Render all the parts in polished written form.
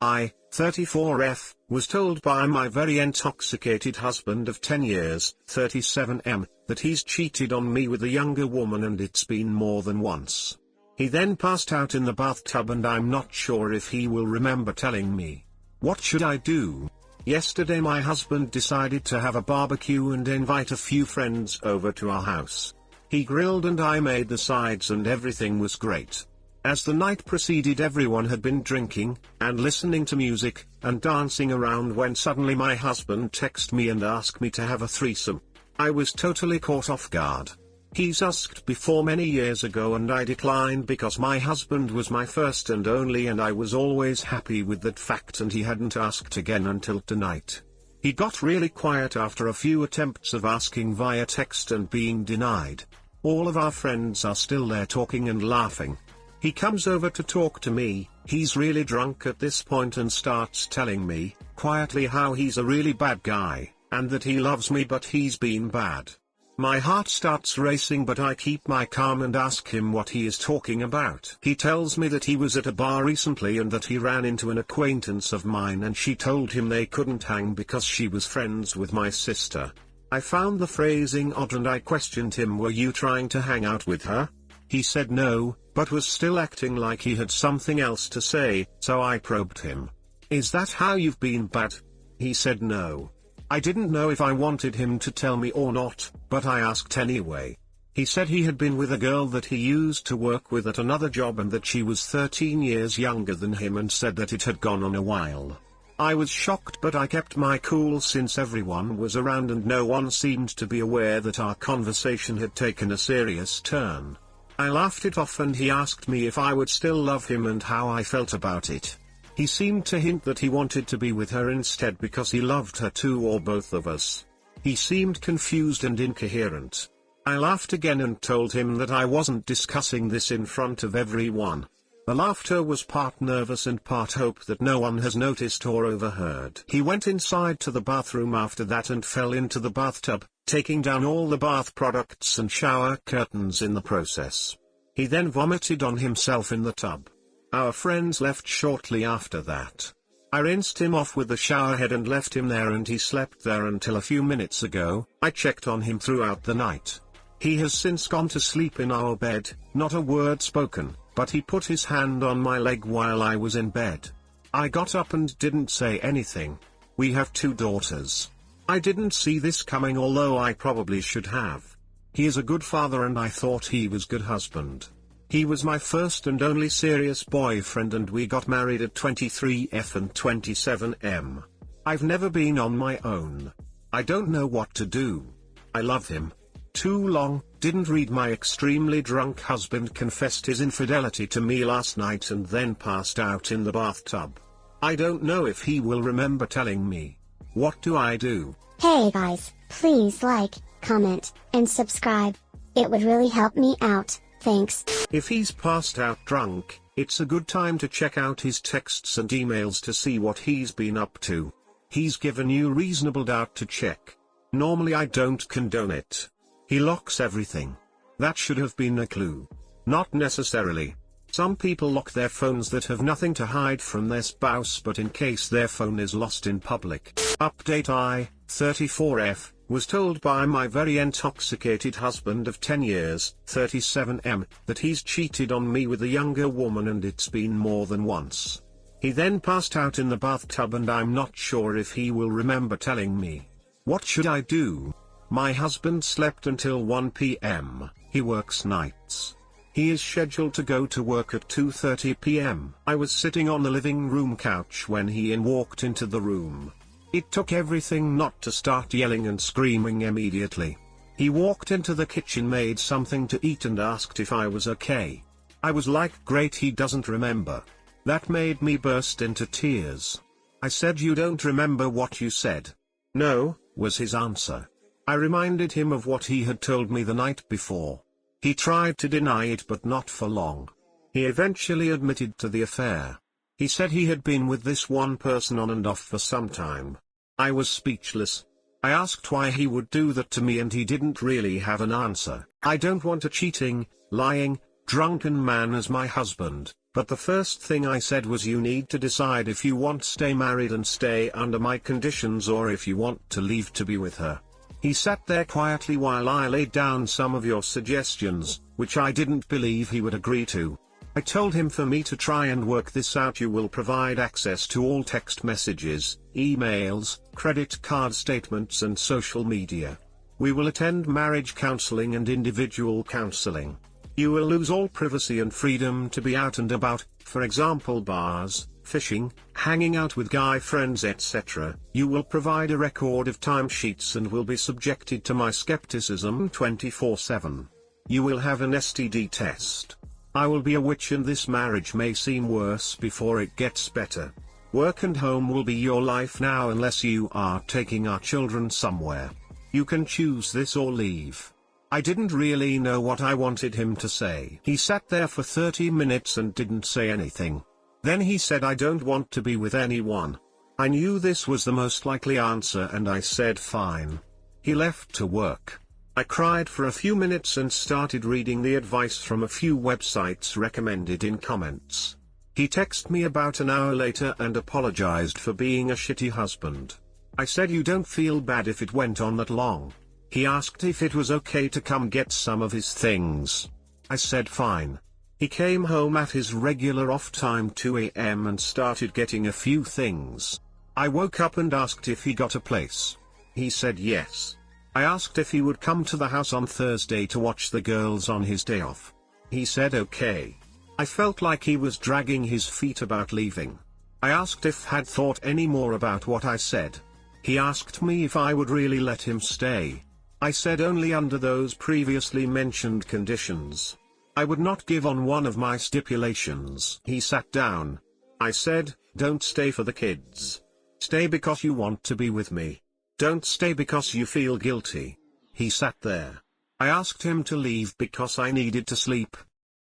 I, 34F, was told by my very intoxicated husband of 10 years, 37M, that he's cheated on me with a younger woman and it's been more than once. He then passed out in the bathtub and I'm not sure if he will remember telling me. What should I do? Yesterday my husband decided to have a barbecue and invite a few friends over to our house. He grilled and I made the sides and everything was great. As the night proceeded, everyone had been drinking, and listening to music, and dancing around when suddenly my husband texted me and asked me to have a threesome. I was totally caught off guard. He's asked before many years ago and I declined because my husband was my first and only and I was always happy with that fact, and he hadn't asked again until tonight. He got really quiet after a few attempts of asking via text and being denied. All of our friends are still there talking and laughing. He comes over to talk to me, he's really drunk at this point, and starts telling me, quietly, how he's a really bad guy, and that he loves me but he's been bad. My heart starts racing but I keep my calm and ask him what he is talking about. He tells me that he was at a bar recently and that he ran into an acquaintance of mine and she told him they couldn't hang because she was friends with my sister. I found the phrasing odd and I questioned him, were you trying to hang out with her? He said no, but was still acting like he had something else to say, so I probed him. Is that how you've been bad? He said no. I didn't know if I wanted him to tell me or not, but I asked anyway. He said he had been with a girl that he used to work with at another job and that she was 13 years younger than him, and said that it had gone on a while. I was shocked but I kept my cool since everyone was around and no one seemed to be aware that our conversation had taken a serious turn. I laughed it off and he asked me if I would still love him and how I felt about it. He seemed to hint that he wanted to be with her instead because he loved her too, or both of us. He seemed confused and incoherent. I laughed again and told him that I wasn't discussing this in front of everyone. The laughter was part nervous and part hope that no one has noticed or overheard. He went inside to the bathroom after that and fell into the bathtub, taking down all the bath products and shower curtains in the process. He then vomited on himself in the tub. Our friends left shortly after that. I rinsed him off with the shower head and left him there, and he slept there until a few minutes ago. I checked on him throughout the night. He has since gone to sleep in our bed, not a word spoken, but he put his hand on my leg while I was in bed. I got up and didn't say anything. We have 2 daughters. I didn't see this coming, although I probably should have. He is a good father and I thought he was good husband. He was my first and only serious boyfriend and we got married at 23F and 27M. I've never been on my own. I don't know what to do. I love him. Too long, didn't read. My extremely drunk husband confessed his infidelity to me last night and then passed out in the bathtub. I don't know if he will remember telling me. What do I do? Hey guys, please like, comment, and subscribe. It would really help me out, thanks. If he's passed out drunk, it's a good time to check out his texts and emails to see what he's been up to. He's given you reasonable doubt to check. Normally I don't condone it. He locks everything. That should have been a clue. Not necessarily. Some people lock their phones that have nothing to hide from their spouse, but in case their phone is lost in public. Update: I, 34F, was told by my very intoxicated husband of 10 years, 37M, that he's cheated on me with a younger woman and it's been more than once. He then passed out in the bathtub and I'm not sure if he will remember telling me. What should I do? My husband slept until 1 p.m. He works nights. He is scheduled to go to work at 2:30 p.m. I was sitting on the living room couch when he walked into the room. It took everything not to start yelling and screaming immediately. He walked into the kitchen, made something to eat and asked if I was okay. I was like, great, he doesn't remember. That made me burst into tears. I said, you don't remember what you said? No, was his answer. I reminded him of what he had told me the night before. He tried to deny it but not for long. He eventually admitted to the affair. He said he had been with this one person on and off for some time. I was speechless. I asked why he would do that to me and he didn't really have an answer. I don't want a cheating, lying, drunken man as my husband, But the first thing I said was, you need to decide if you want to stay married and stay under my conditions, or if you want to leave to be with her. He sat there quietly while I laid down some of your suggestions, which I didn't believe he would agree to. I told him for me to try and work this out. You will provide access to all text messages, emails, credit card statements and social media. We will attend marriage counseling and individual counseling. You will lose all privacy and freedom to be out and about, for example bars, fishing, hanging out with guy friends etc. You will provide a record of timesheets and will be subjected to my skepticism 24/7. You will have an STD test. I will be a witch and this marriage may seem worse before it gets better. Work and home will be your life now unless you are taking our children somewhere. You can choose this or leave. I didn't really know what I wanted him to say. He sat there for 30 minutes and didn't say anything. Then he said, I don't want to be with anyone. I knew this was the most likely answer and I said fine. He left to work. I cried for a few minutes and started reading the advice from a few websites recommended in comments. He texted me about an hour later and apologized for being a shitty husband. I said, you don't feel bad if it went on that long? He asked if it was okay to come get some of his things. I said fine. He came home at his regular off time 2 a.m. and started getting a few things. I woke up and asked if he got a place. He said yes. I asked if he would come to the house on Thursday to watch the girls on his day off. He said okay. I felt like he was dragging his feet about leaving. I asked if had thought any more about what I said. He asked me if I would really let him stay. I said only under those previously mentioned conditions. I would not give on one of my stipulations. He sat down. I said, don't stay for the kids. Stay because you want to be with me. Don't stay because you feel guilty. He sat there. I asked him to leave because I needed to sleep.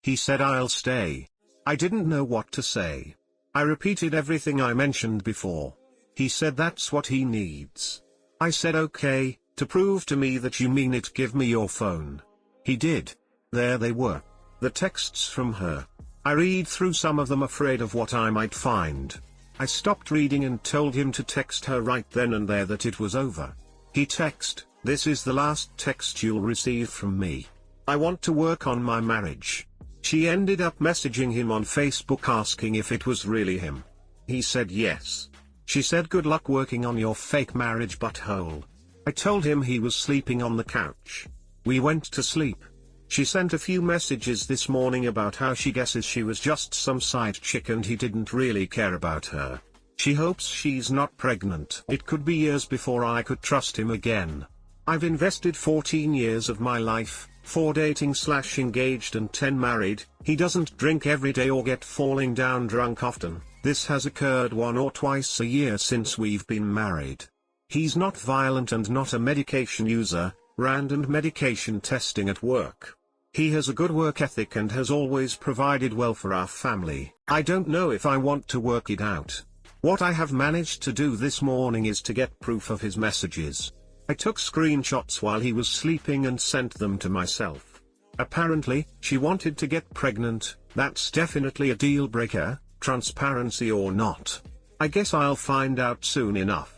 He said I'll stay. I didn't know what to say. I repeated everything I mentioned before. He said that's what he needs. I said okay. To prove to me that you mean it, give me your phone. He did. There they were. The texts from her. I read through some of them afraid of what I might find. I stopped reading and told him to text her right then and there that it was over. He texted, this is the last text you'll receive from me. I want to work on my marriage. She ended up messaging him on Facebook asking if it was really him. He said yes. She said good luck working on your fake marriage butthole. I told him he was sleeping on the couch. We went to sleep. She sent a few messages this morning about how she guesses she was just some side chick and he didn't really care about her. She hopes she's not pregnant. It could be years before I could trust him again. I've invested 14 years of my life, 4 dating/engaged and 10 married. He doesn't drink every day or get falling down drunk often. This has occurred 1 or twice a year since we've been married. He's not violent and not a medication user, random medication testing at work. He has a good work ethic and has always provided well for our family. I don't know if I want to work it out. What I have managed to do this morning is to get proof of his messages. I took screenshots while he was sleeping and sent them to myself. Apparently, she wanted to get pregnant. That's definitely a deal breaker, transparency or not. I guess I'll find out soon enough.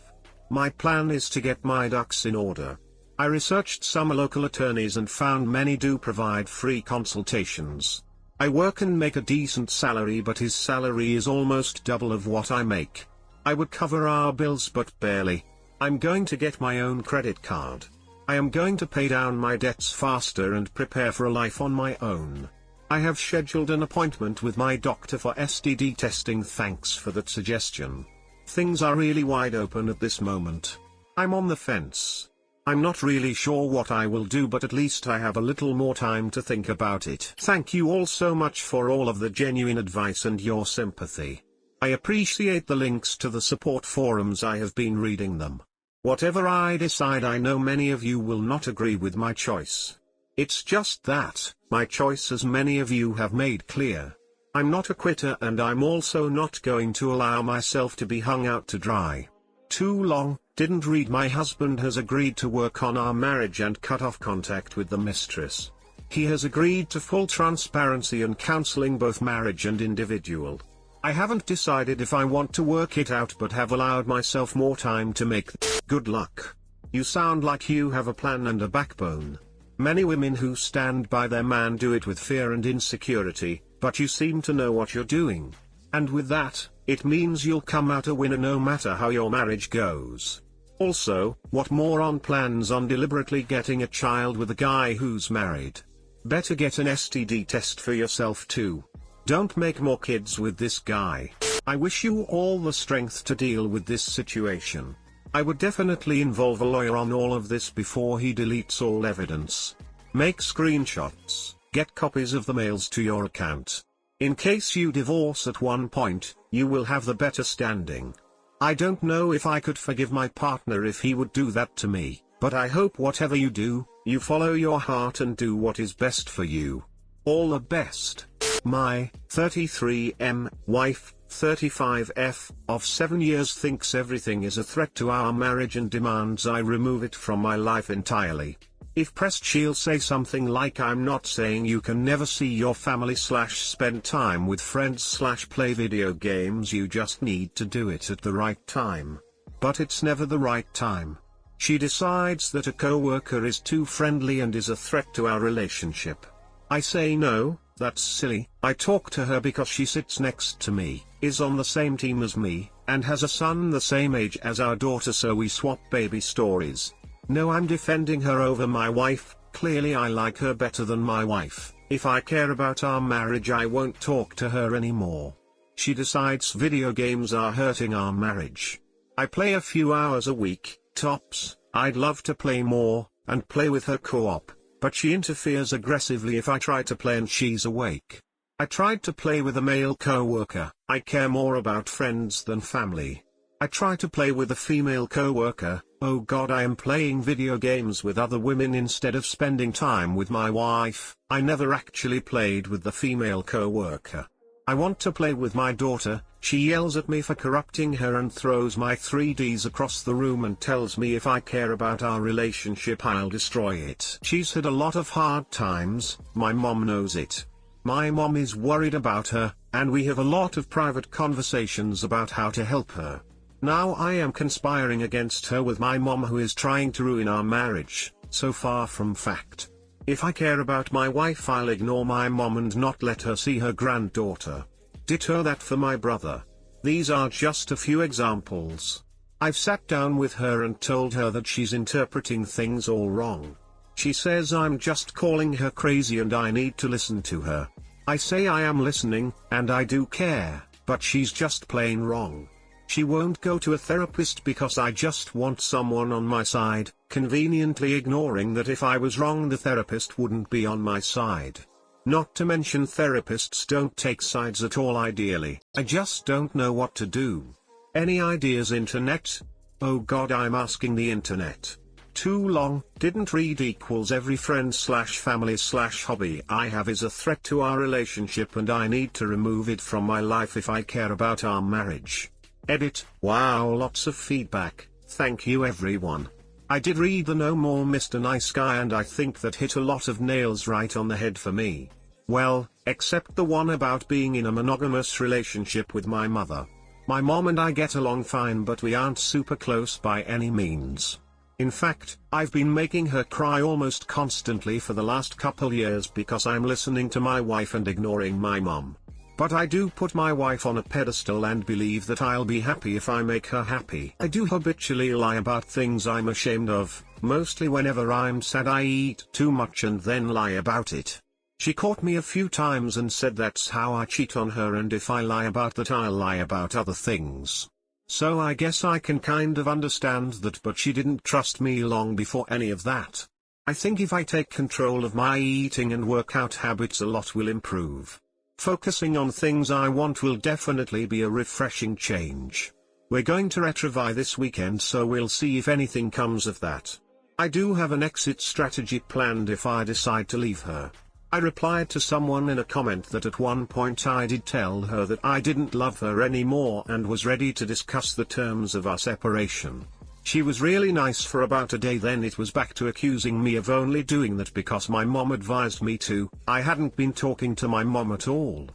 My plan is to get my ducks in order. I researched some local attorneys and found many do provide free consultations. I work and make a decent salary, but his salary is almost double of what I make. I would cover our bills but barely. I'm going to get my own credit card. I am going to pay down my debts faster and prepare for a life on my own. I have scheduled an appointment with my doctor for STD testing. Thanks for that suggestion. Things are really wide open at this moment. I'm on the fence. I'm not really sure what I will do, but at least I have a little more time to think about it. Thank you all so much for all of the genuine advice and your sympathy. I appreciate the links to the support forums. I have been reading them. Whatever I decide, I know many of you will not agree with my choice. It's just that, my choice, as many of you have made clear. I'm not a quitter, and I'm also not going to allow myself to be hung out to dry. Too long. Didn't read. My husband has agreed to work on our marriage and cut off contact with the mistress. He has agreed to full transparency and counseling, both marriage and individual. I haven't decided if I want to work it out, but have allowed myself more time to make good luck. You sound like you have a plan and a backbone. Many women who stand by their man do it with fear and insecurity, but you seem to know what you're doing. And with that, it means you'll come out a winner no matter how your marriage goes. Also, what moron plans on deliberately getting a child with a guy who's married? Better get an STD test for yourself too. Don't make more kids with this guy. I wish you all the strength to deal with this situation. I would definitely involve a lawyer on all of this before he deletes all evidence. Make screenshots, get copies of the mails to your account. In case you divorce at one point, you will have the better standing. I don't know if I could forgive my partner if he would do that to me, but I hope whatever you do, you follow your heart and do what is best for you. All the best. My 33M wife, 35F, of 7 years, thinks everything is a threat to our marriage and demands I remove it from my life entirely. If pressed, she'll say something like, "I'm not saying you can never see your family / spend time with friends / play video games, you just need to do it at the right time." But it's never the right time. She decides that a coworker is too friendly and is a threat to our relationship. I say no, that's silly. I talk to her because she sits next to me, is on the same team as me, and has a son the same age as our daughter, so we swap baby stories. No, I'm defending her over my wife. Clearly I like her better than my wife. If I care about our marriage, I won't talk to her anymore. She decides video games are hurting our marriage. I play a few hours a week, tops. I'd love to play more, and play with her co-op, but she interferes aggressively if I try to play and she's awake. I tried to play with a male co-worker. I care more about friends than family. I try to play with a female co-worker. Oh god, I am playing video games with other women instead of spending time with my wife. I never actually played with the female co-worker. I want to play with my daughter. She yells at me for corrupting her and throws my 3Ds across the room and tells me if I care about our relationship I'll destroy it. She's had a lot of hard times, my mom knows it. My mom is worried about her, and we have a lot of private conversations about how to help her. Now I am conspiring against her with my mom, who is trying to ruin our marriage. So far from fact. If I care about my wife, I'll ignore my mom and not let her see her granddaughter. Ditto that for my brother. These are just a few examples. I've sat down with her and told her that she's interpreting things all wrong. She says I'm just calling her crazy and I need to listen to her. I say I am listening, and I do care, but she's just plain wrong. She won't go to a therapist because I just want someone on my side, conveniently ignoring that if I was wrong the therapist wouldn't be on my side. Not to mention therapists don't take sides at all ideally. I just don't know what to do. Any ideas, internet? Oh god, I'm asking the internet. Too long. Didn't read equals every friend / family / hobby I have is a threat to our relationship and I need to remove it from my life if I care about our marriage. Edit. Wow, lots of feedback. Thank you everyone. I did read the No More Mr. Nice Guy and I think that hit a lot of nails right on the head for me. Well, except the one about being in a monogamous relationship with my mother. My mom and I get along fine, but we aren't super close by any means. In fact, I've been making her cry almost constantly for the last couple years because I'm listening to my wife and ignoring my mom. But I do put my wife on a pedestal and believe that I'll be happy if I make her happy. I do habitually lie about things I'm ashamed of. Mostly whenever I'm sad I eat too much and then lie about it. She caught me a few times and said that's how I cheat on her, and if I lie about that I'll lie about other things. So I guess I can kind of understand that, but she didn't trust me long before any of that. I think if I take control of my eating and workout habits, a lot will improve. Focusing on things I want will definitely be a refreshing change. We're going to Retrivy this weekend, so we'll see if anything comes of that. I do have an exit strategy planned if I decide to leave her. I replied to someone in a comment that at one point I did tell her that I didn't love her anymore and was ready to discuss the terms of our separation. She was really nice for about a day, then it was back to accusing me of only doing that because my mom advised me to. I hadn't been talking to my mom at all.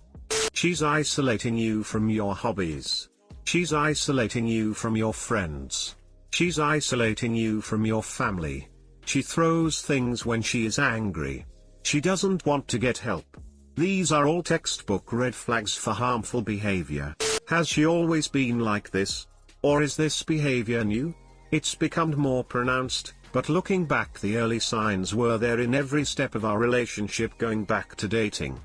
She's isolating you from your hobbies. She's isolating you from your friends. She's isolating you from your family. She throws things when she is angry. She doesn't want to get help. These are all textbook red flags for harmful behavior. Has she always been like this? Or is this behavior new? It's become more pronounced, but looking back, the early signs were there in every step of our relationship going back to dating.